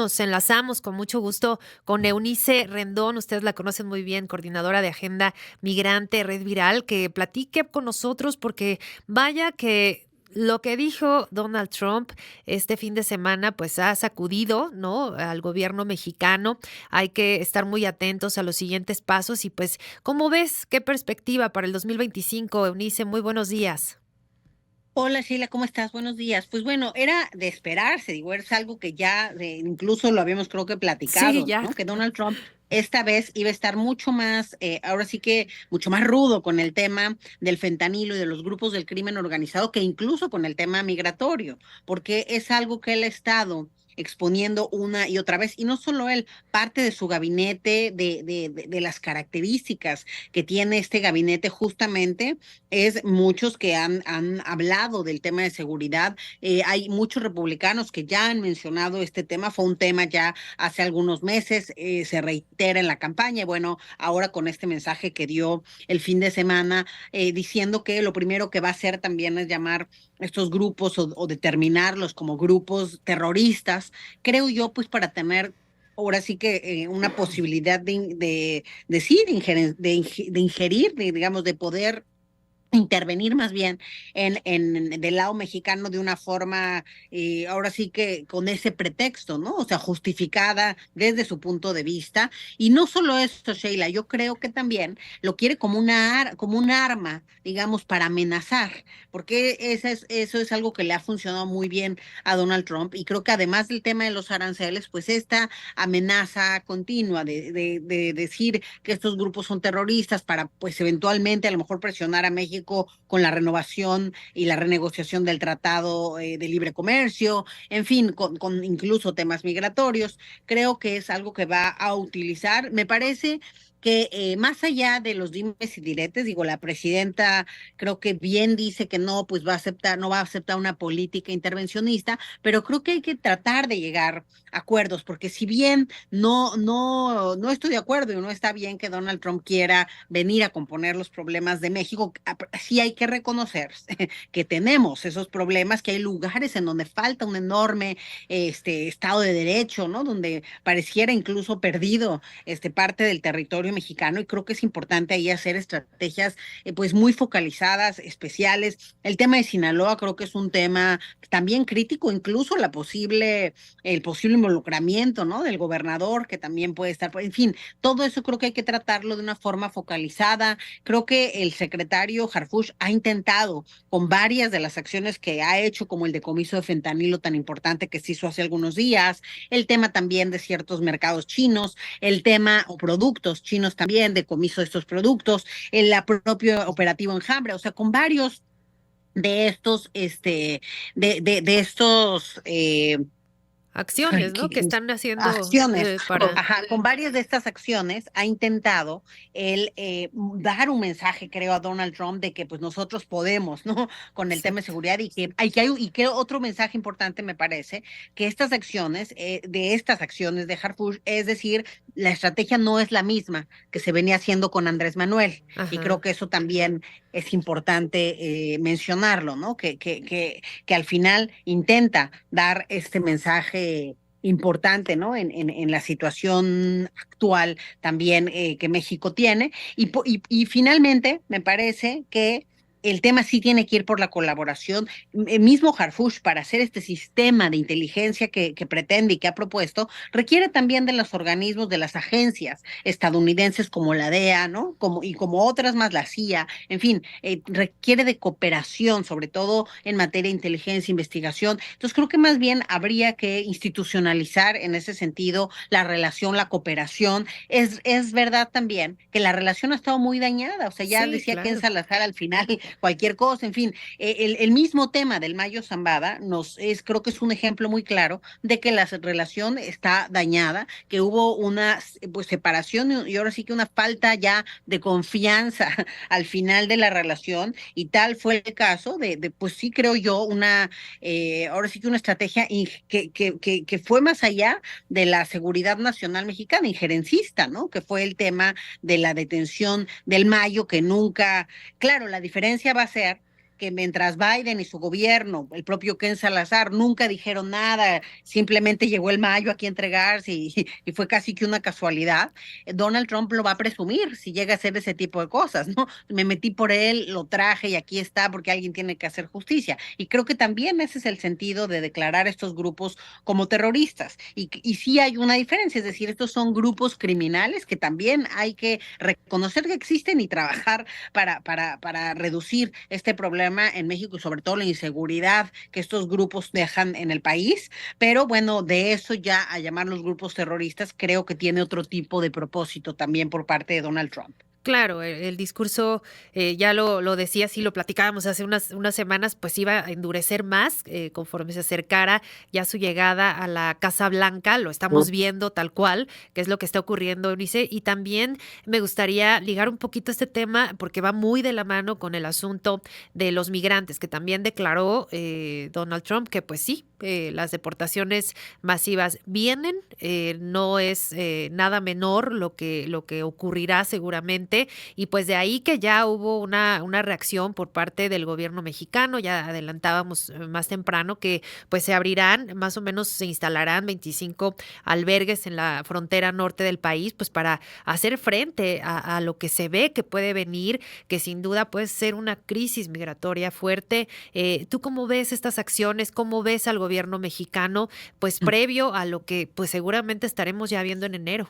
nos enlazamos con mucho gusto con Eunice Rendón, ustedes la conocen muy bien, coordinadora de Agenda Migrante Red Viral, que platique con nosotros porque vaya que lo que dijo Donald Trump este fin de semana, pues ha sacudido, ¿no?, al gobierno mexicano. Hay que estar muy atentos a los siguientes pasos y pues, ¿cómo ves? ¿Qué perspectiva para el 2025, Eunice? Muy buenos días. Hola Sheila, ¿cómo estás? Buenos días. Pues bueno, era de esperarse, digo, es algo que ya incluso lo habíamos creo que Sí, platicado, ya. ¿no? Que Donald Trump esta vez iba a estar mucho más, ahora sí que mucho más rudo con el tema del fentanilo y de los grupos del crimen organizado que incluso con el tema migratorio, porque es algo que él ha estado exponiendo una y otra vez, y no solo él, parte de su gabinete, de las características que tiene este gabinete justamente es muchos que han hablado del tema de seguridad. Hay muchos republicanos que ya han mencionado este tema. Fue un tema ya hace algunos meses, se reitera en la campaña. Bueno, ahora con este mensaje que dio el fin de semana, diciendo que lo primero que va a hacer también es llamar estos grupos o determinarlos como grupos terroristas, creo yo, pues para tener ahora sí que una posibilidad de sí, de ingerir, digamos, de poder intervenir más bien del lado mexicano de una forma, ahora sí que con ese pretexto, ¿no? O sea, justificada desde su punto de vista. Y no solo esto, Sheila, yo creo que también lo quiere como como un arma, digamos, para amenazar, porque eso es algo que le ha funcionado muy bien a Donald Trump. Y creo que además del tema de los aranceles, pues esta amenaza continua de decir que estos grupos son terroristas para, pues, eventualmente a lo mejor presionar a México con la renovación y la renegociación del Tratado de Libre Comercio, en fin, con incluso temas migratorios. Creo que es algo que va a utilizar. Me parece que más allá de los dimes y diretes, digo, la presidenta creo que bien dice que no, pues va a aceptar, no va a aceptar una política intervencionista, pero creo que hay que tratar de llegar a acuerdos, porque si bien no estoy de acuerdo y no está bien que Donald Trump quiera venir a componer los problemas de México. Sí hay que reconocer que tenemos esos problemas, que hay lugares en donde falta un enorme Estado de Derecho, ¿no? Donde pareciera incluso perdido parte del territorio mexicano y creo que es importante ahí hacer estrategias pues muy focalizadas, especiales. El tema de Sinaloa creo que es un tema también crítico, incluso el posible involucramiento, ¿no? Del gobernador, que también puede estar, en fin, todo eso creo que hay que tratarlo de una forma focalizada. Creo que el secretario Harfush ha intentado con varias de las acciones que ha hecho, como el decomiso de fentanilo tan importante que se hizo hace algunos días, el tema también de ciertos mercados chinos, el tema o productos chinos también, decomiso de estos productos, el propio operativo Enjambre, o sea, con varios de estos, de estos ay, Acciones, ¿no? Que están haciendo acciones, para... ajá, con varias de estas acciones ha intentado él dar un mensaje, creo, a Donald Trump de que pues nosotros podemos, ¿no? Con el tema de Exacto. seguridad y que otro mensaje importante me parece, que estas acciones, de estas acciones de Harfush, es decir, la estrategia no es la misma que se venía haciendo con Andrés Manuel y creo Ajá. que eso también es importante mencionarlo, ¿no? Que al final intenta dar este mensaje importante, ¿no? En la situación actual también que México tiene. Y finalmente, me parece que el tema sí tiene que ir por la colaboración. El mismo Harfush, para hacer este sistema de inteligencia que pretende y que ha propuesto, requiere también de los organismos, de las agencias estadounidenses como la DEA, ¿no? Y como otras más, la CIA, en fin, requiere de cooperación, sobre todo en materia de inteligencia, investigación. Entonces creo que más bien habría que institucionalizar en ese sentido la relación, la cooperación. Es verdad también que la relación ha estado muy dañada, o sea, ya Sí, decía Ken claro. Salazar al final cualquier cosa, en fin, el mismo tema del Mayo Zambada creo que es un ejemplo muy claro de que la relación está dañada, que hubo una pues separación y ahora sí que una falta ya de confianza al final de la relación y tal fue el caso pues sí creo yo, ahora sí que una estrategia que fue más allá de la seguridad nacional mexicana, injerencista, ¿no? Que fue el tema de la detención del Mayo, que nunca, claro, la diferencia va a ser que mientras Biden y su gobierno, el propio Ken Salazar, nunca dijeron nada, simplemente llegó el mayo aquí a entregarse y fue casi que una casualidad, Donald Trump lo va a presumir si llega a hacer ese tipo de cosas, ¿no? Me metí por él, lo traje y aquí está porque alguien tiene que hacer justicia. Y creo que también ese es el sentido de declarar estos grupos como terroristas. Y sí hay una diferencia, es decir, estos son grupos criminales que también hay que reconocer que existen y trabajar para reducir este problema en México y sobre todo la inseguridad que estos grupos dejan en el país. Pero bueno, de eso ya a llamarlos grupos terroristas, creo que tiene otro tipo de propósito también por parte de Donald Trump. Claro, el discurso, ya lo decías y lo platicábamos hace unas semanas, pues iba a endurecer más conforme se acercara ya su llegada a la Casa Blanca. Lo estamos viendo tal cual, que es lo que está ocurriendo, Eunice. Y también me gustaría ligar un poquito este tema, porque va muy de la mano con el asunto de los migrantes, que también declaró Donald Trump que pues sí, las deportaciones masivas vienen, no es nada menor lo que ocurrirá seguramente. Y pues de ahí que ya hubo una reacción por parte del gobierno mexicano. Ya adelantábamos más temprano que pues se abrirán, más o menos se instalarán 25 albergues en la frontera norte del país, pues para hacer frente a lo que se ve que puede venir, que sin duda puede ser una crisis migratoria fuerte. ¿Tú cómo ves estas acciones? ¿Cómo ves al gobierno mexicano? Pues previo a lo que pues seguramente estaremos ya viendo en enero.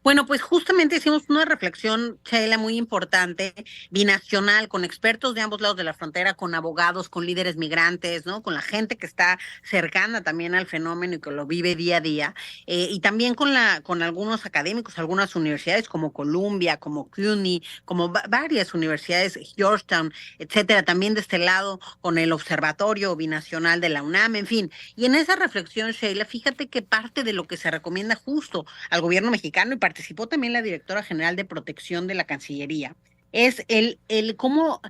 Bueno, pues justamente hicimos una reflexión, Sheila, muy importante, binacional, con expertos de ambos lados de la frontera, con abogados, con líderes migrantes, ¿no? Con la gente que está cercana también al fenómeno y que lo vive día a día, y también con algunos académicos, algunas universidades como Columbia, como CUNY, como varias universidades, Georgetown, etcétera, también de este lado con el Observatorio Binacional de la UNAM, en fin. Y en esa reflexión, Sheila, fíjate que parte de lo que se recomienda justo al gobierno mexicano y participó también la directora general de protección de la Cancillería, es el cómo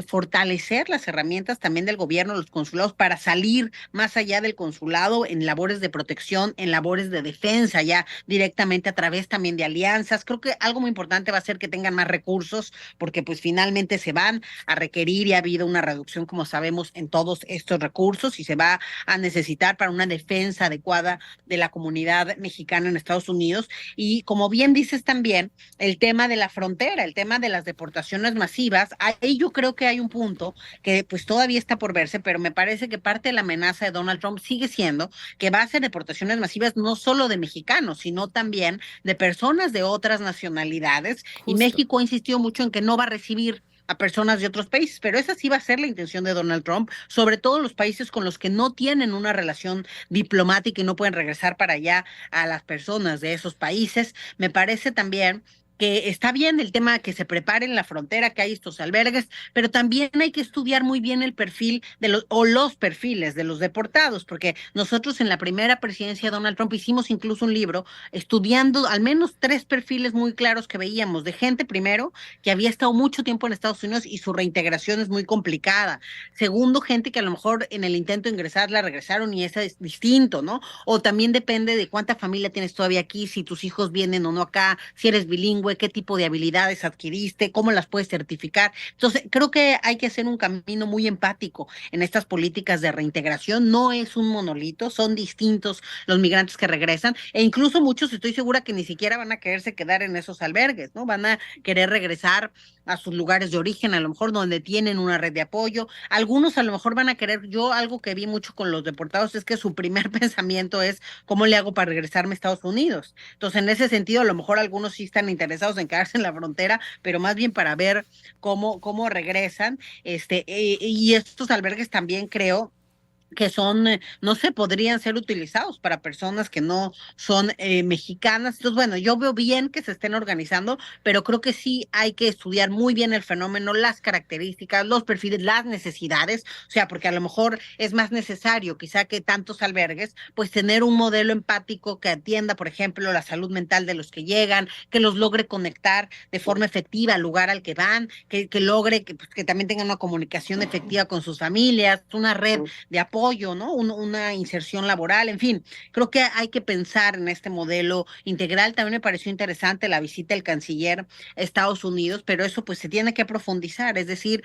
fortalecer las herramientas también del gobierno, los consulados, para salir más allá del consulado en labores de protección, en labores de defensa, ya directamente a través también de alianzas. Creo que algo muy importante va a ser que tengan más recursos, porque pues finalmente se van a requerir y ha habido una reducción, como sabemos, en todos estos recursos y se va a necesitar para una defensa adecuada de la comunidad mexicana en Estados Unidos. Y como bien dices también, el tema de la frontera, el tema de las deportaciones masivas, ahí yo creo que hay un punto que pues todavía está por verse, pero me parece que parte de la amenaza de Donald Trump sigue siendo que va a hacer deportaciones masivas no solo de mexicanos, sino también de personas de otras nacionalidades. Y Justo. México ha insistido mucho en que no va a recibir a personas de otros países, pero esa sí va a ser la intención de Donald Trump, sobre todo los países con los que no tienen una relación diplomática y no pueden regresar para allá a las personas de esos países. Me parece también que está bien el tema que se prepare en la frontera, que hay estos albergues, pero también hay que estudiar muy bien el perfil de los perfiles de los deportados, porque nosotros en la primera presidencia de Donald Trump hicimos incluso un libro estudiando al menos tres perfiles muy claros que veíamos de gente, primero, que había estado mucho tiempo en Estados Unidos y su reintegración es muy complicada. Segundo, gente que a lo mejor en el intento de ingresar la regresaron y eso es distinto, ¿no? O también depende de cuánta familia tienes todavía aquí, si tus hijos vienen o no acá, si eres bilingüe, qué tipo de habilidades adquiriste, cómo las puedes certificar. Entonces, creo que hay que hacer un camino muy empático en estas políticas de reintegración. No es un monolito, son distintos los migrantes que regresan e incluso muchos estoy segura que ni siquiera van a quererse quedar en esos albergues, ¿no? Van a querer regresar a sus lugares de origen, a lo mejor donde tienen una red de apoyo. Algunos a lo mejor van a querer, yo algo que vi mucho con los deportados es que su primer pensamiento es, ¿cómo le hago para regresarme a Estados Unidos? Entonces, en ese sentido, a lo mejor algunos sí están interesados en quedarse en la frontera, pero más bien para ver cómo regresan. Y estos albergues también creo que son, no sé, podrían ser utilizados para personas que no son mexicanas. Entonces, bueno, yo veo bien que se estén organizando, pero creo que sí hay que estudiar muy bien el fenómeno, las características, los perfiles, las necesidades, o sea, porque a lo mejor es más necesario, quizá que tantos albergues, pues tener un modelo empático que atienda, por ejemplo, la salud mental de los que llegan, que los logre conectar de forma efectiva al lugar al que van, que logre pues, que también tengan una comunicación efectiva con sus familias, una red de apoyo apoyo, ¿no? Una inserción laboral, en fin, creo que hay que pensar en este modelo integral. También me pareció interesante la visita del canciller a Estados Unidos, pero eso pues se tiene que profundizar, es decir,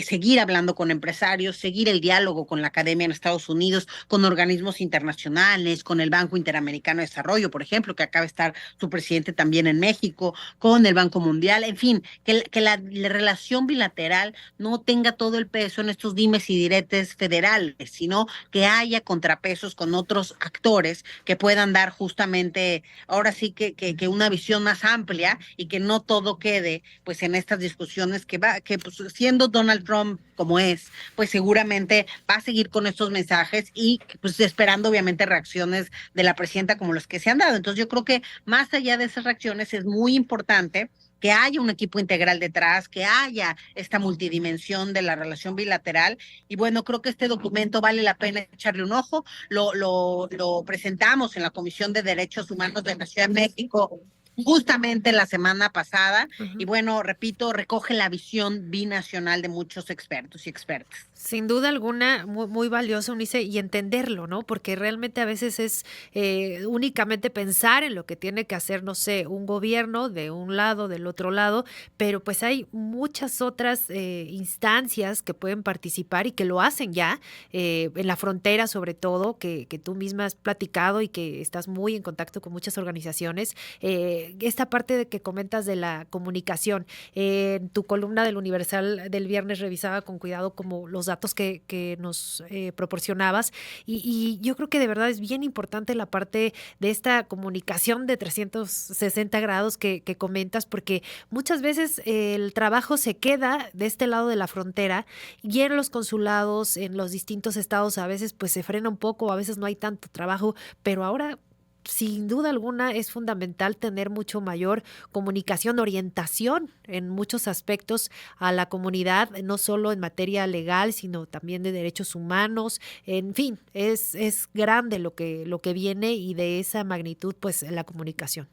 seguir hablando con empresarios, seguir el diálogo con la academia en Estados Unidos, con organismos internacionales, con el Banco Interamericano de Desarrollo, por ejemplo, que acaba de estar su presidente también en México, con el Banco Mundial, en fin, que la relación bilateral no tenga todo el peso en estos dimes y diretes federales, sino que haya contrapesos con otros actores que puedan dar justamente, ahora sí que una visión más amplia y que no todo quede pues en estas discusiones que pues, siendo Donald Trump como es, pues seguramente va a seguir con estos mensajes y pues esperando obviamente reacciones de la presidenta como los que se han dado. Entonces yo creo que más allá de esas reacciones es muy importante que haya un equipo integral detrás, que haya esta multidimensión de la relación bilateral. Y bueno, creo que este documento vale la pena echarle un ojo. Lo presentamos en la Comisión de Derechos Humanos de la Ciudad de México justamente la semana pasada. Y Ujú. bueno, repito, recoge la visión binacional de muchos expertos y expertas. Sin duda alguna, muy valioso, Unice, y entenderlo, ¿no? Porque realmente a veces es únicamente pensar en lo que tiene que hacer, no sé, un gobierno de un lado, del otro lado, pero pues hay muchas otras instancias que pueden participar y que lo hacen ya, en la frontera sobre todo, que tú misma has platicado y que estás muy en contacto con muchas organizaciones. Esta parte de que comentas de la comunicación, en tu columna del Universal del viernes revisaba con cuidado como los datos que nos proporcionabas y yo creo que de verdad es bien importante la parte de esta comunicación de 360 grados que comentas, porque muchas veces el trabajo se queda de este lado de la frontera y en los consulados, en los distintos estados a veces pues se frena un poco, a veces no hay tanto trabajo, pero ahora sin duda alguna es fundamental tener mucho mayor comunicación, orientación en muchos aspectos a la comunidad, no solo en materia legal, sino también de derechos humanos. En fin, es grande lo que viene y de esa magnitud, pues la comunicación.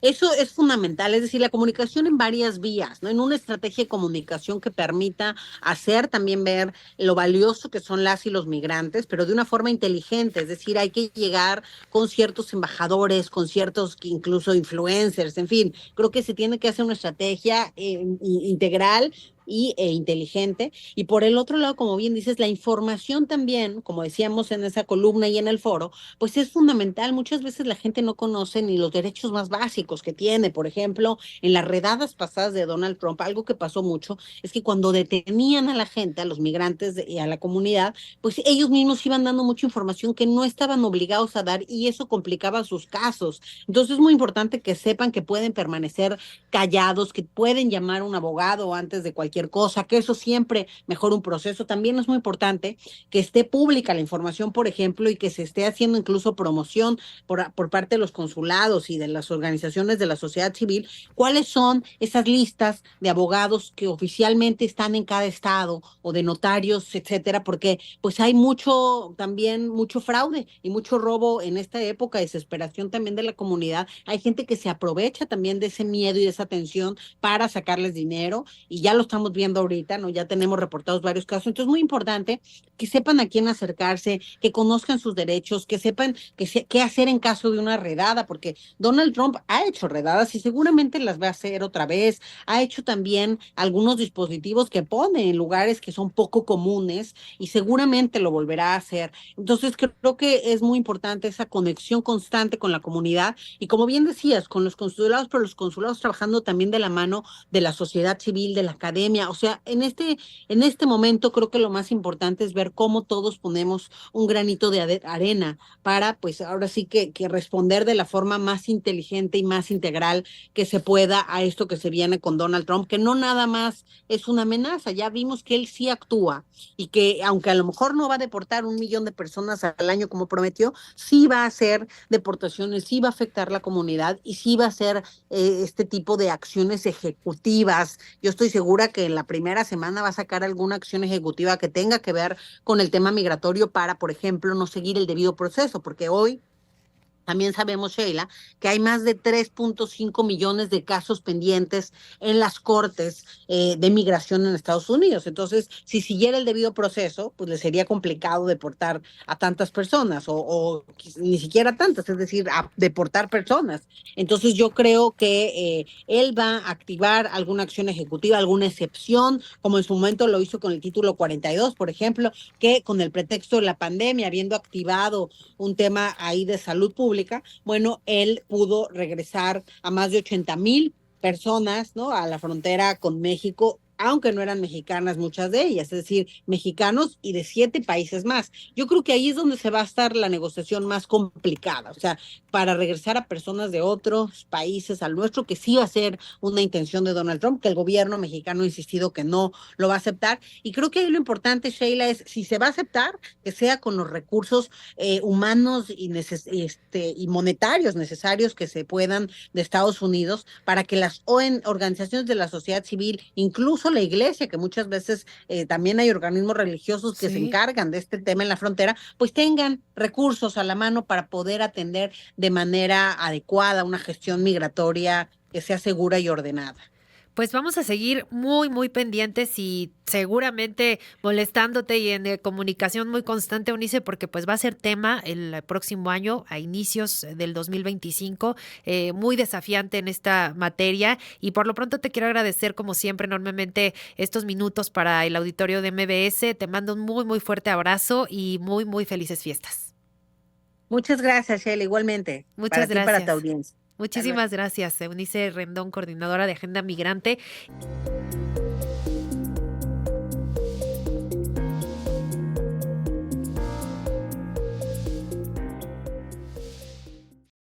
Eso es fundamental, es decir, la comunicación en varias vías, ¿no? En una estrategia de comunicación que permita hacer también ver lo valioso que son las y los migrantes, pero de una forma inteligente, es decir, hay que llegar con ciertos embajadores, con ciertos incluso influencers, en fin, creo que se tiene que hacer una estrategia integral e inteligente. Y por el otro lado, como bien dices, la información también, como decíamos en esa columna y en el foro, pues es fundamental. Muchas veces la gente no conoce ni los derechos más básicos que tiene. Por ejemplo, en las redadas pasadas de Donald Trump, algo que pasó mucho es que cuando detenían a la gente, a los migrantes y a la comunidad, pues ellos mismos iban dando mucha información que no estaban obligados a dar y eso complicaba sus casos. Entonces es muy importante que sepan que pueden permanecer callados, que pueden llamar a un abogado antes de cualquier cosa, que eso siempre mejora un proceso. También es muy importante que esté pública la información, por ejemplo, y que se esté haciendo incluso promoción por parte de los consulados y de las organizaciones de la sociedad civil, cuáles son esas listas de abogados que oficialmente están en cada estado o de notarios, etcétera, porque pues hay mucho también, mucho fraude y mucho robo en esta época, desesperación también de la comunidad. Hay gente que se aprovecha también de ese miedo y de esa tensión para sacarles dinero y ya lo estamos viendo ahorita, ¿no? Ya tenemos reportados varios casos. Entonces es muy importante que sepan a quién acercarse, que conozcan sus derechos, que sepan qué hacer en caso de una redada, porque Donald Trump ha hecho redadas y seguramente las va a hacer otra vez. Ha hecho también algunos dispositivos que pone en lugares que son poco comunes y seguramente lo volverá a hacer. Entonces creo que es muy importante esa conexión constante con la comunidad y como bien decías, con los consulados, pero los consulados trabajando también de la mano de la sociedad civil, de la academia. O sea, en este momento creo que lo más importante es ver cómo todos ponemos un granito de arena para, pues ahora sí que responder de la forma más inteligente y más integral que se pueda a esto que se viene con Donald Trump, que no nada más es una amenaza, ya vimos que él sí actúa y que aunque a lo mejor no va a deportar 1 millón de personas al año como prometió, sí va a hacer deportaciones, sí va a afectar la comunidad y sí va a hacer este tipo de acciones ejecutivas. Yo estoy segura que en la primera semana va a sacar alguna acción ejecutiva que tenga que ver con el tema migratorio para, por ejemplo, no seguir el debido proceso, porque hoy También sabemos, Sheila, que hay más de 3.5 millones de casos pendientes en las cortes de migración en Estados Unidos. Entonces, si siguiera el debido proceso, pues le sería complicado deportar a tantas personas o ni siquiera tantas, es decir, a deportar personas. Entonces, yo creo que él va a activar alguna acción ejecutiva, alguna excepción, como en su momento lo hizo con el título 42, por ejemplo, que con el pretexto de la pandemia, habiendo activado un tema ahí de salud pública, bueno, él pudo regresar a más de 80,000 personas, ¿no? A la frontera con México, aunque no eran mexicanas muchas de ellas, es decir, mexicanos y de 7 países más. Yo creo que ahí es donde se va a estar la negociación más complicada, o sea, para regresar a personas de otros países al nuestro, que sí va a ser una intención de Donald Trump, que el gobierno mexicano ha insistido que no lo va a aceptar. Y creo que ahí lo importante, Sheila, es si se va a aceptar, que sea con los recursos humanos y monetarios necesarios que se puedan de Estados Unidos para que las organizaciones de la sociedad civil, incluso la iglesia, que muchas veces también hay organismos religiosos que se Sí. encargan de este tema en la frontera, pues tengan recursos a la mano para poder atender de manera adecuada una gestión migratoria que sea segura y ordenada. Pues vamos a seguir muy, muy pendientes y seguramente molestándote y en comunicación muy constante, Eunice, porque pues va a ser tema el próximo año, a inicios del 2025, muy desafiante en esta materia. Y por lo pronto te quiero agradecer, como siempre, enormemente estos minutos para el auditorio de MBS. Te mando un muy, muy fuerte abrazo y muy, muy felices fiestas. Muchas gracias, Sheila, igualmente, Muchas para ti y para tu gracias. audiencia. Hasta luego. Muchísimas gracias, Eunice Rendón, coordinadora de Agenda Migrante.